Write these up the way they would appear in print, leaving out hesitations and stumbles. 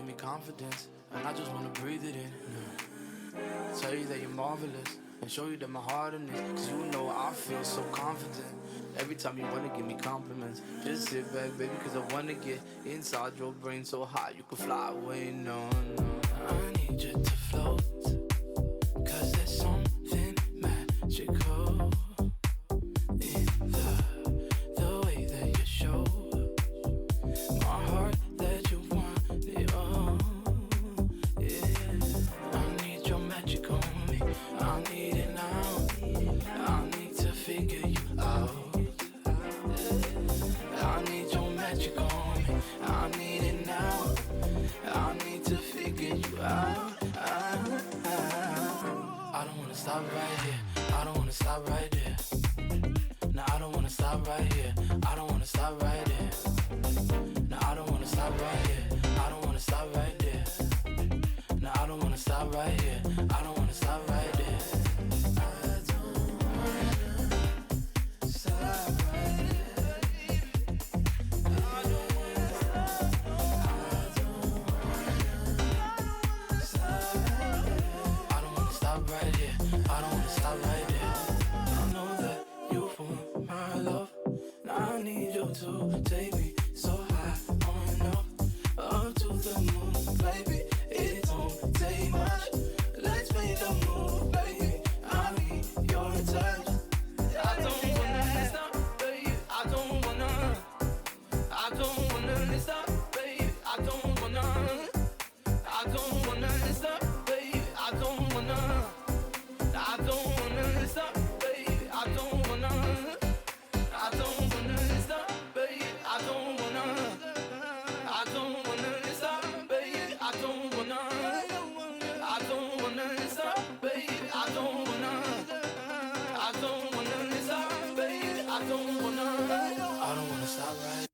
me confidence, and I just wanna breathe it in. Tell you that you're marvelous, and show you that my heart in it. Cause you know I feel so confident every time you wanna give me compliments. Just sit back, baby, cause I wanna get inside your brain so high you can fly away. No, no, I need you to float, cause there's something magical in the way that you show my heart that you want it all. Yeah, I need your magic on me, I need it now. I need to figure you out. I need your magic on me, I need it now. I need to figure you out. I don't wanna stop right here, I don't wanna stop right there. No, I don't wanna stop right here, I don't wanna stop right there. No, I don't wanna stop right here, I don't wanna stop right there. No, I don't wanna stop right here, I don't wanna stop right there. To take me so high on up to the moon, baby. It don't take much. Let's make a move, baby. I need your touch. I don't wanna stop, baby. I don't wanna stop, baby. I don't wanna stop, baby. I don't wanna stop, baby. I don't wanna stop. I don't wanna stop, baby. I don't wanna stop, baby. I don't wanna stop, baby. I don't wanna stop right.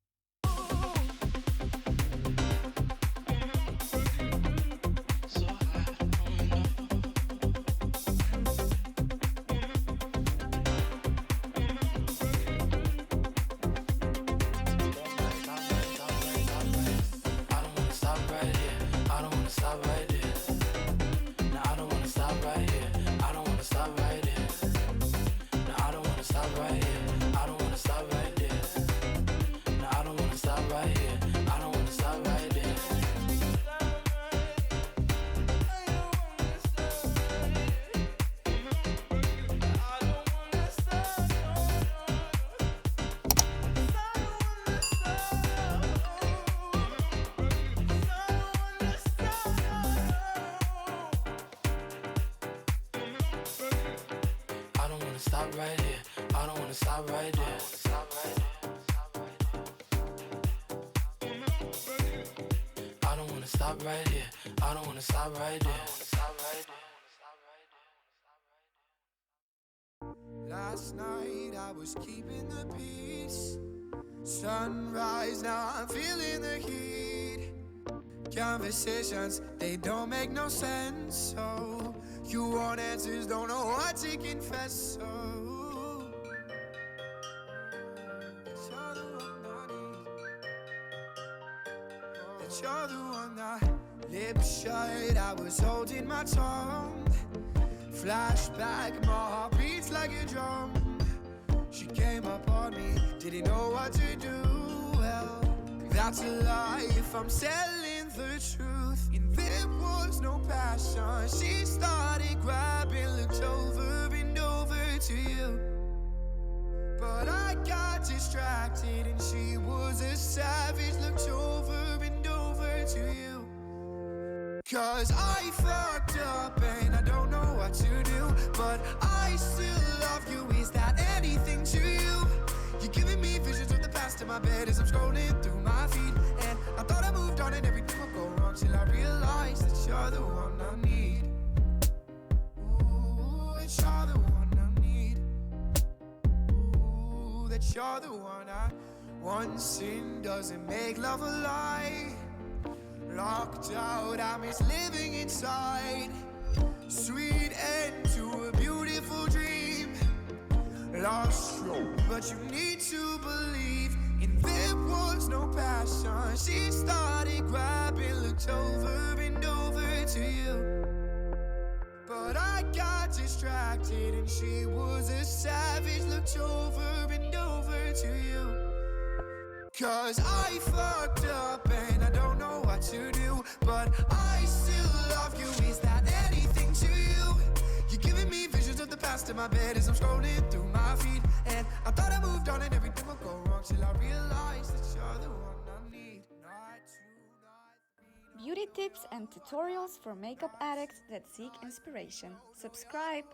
Stop right here. I don't wanna stop right there. I don't wanna stop right here. I don't wanna stop right there. Last night I was keeping the peace. Sunrise, now I'm feeling the heat. Conversations, they don't make no sense. So you want answers, don't know what to confess. So that you're the one I lips shut, I was holding my tongue. Flashback, my heart beats like a drum. She came up on me, didn't know what to do. Well, that's a life, I'm selling the truth. And there was no passion. She started grabbing, looked over and over to you. But I got distracted and she was a savage, looked over and over to you. Cause I fucked up and I don't know what to do, but I still love you, is that anything to you? You're giving me visions of the past in my bed as I'm scrolling through my feed. And I thought I moved on and everything would go wrong till I realized that you're the one I need. Ooh, that you're the one I need. Ooh, that you're the one I... One sin doesn't make love a lie. Locked out, I miss living inside. Sweet end to a beautiful dream. Lost, but you need to believe in there was no passion. She started grabbing, looked over and over to you. But I got distracted and she was a savage, looked over and over to you. 'Cause I fucked up and I don't know what to do, but I still love you. Is that anything to you? You're giving me visions of the past in my bed as I'm scrolling through my feed, and I thought I moved on and everything would go wrong till I realized that you're the one I need. Not two, not three. Beauty tips and tutorials for makeup addicts that seek inspiration. Subscribe!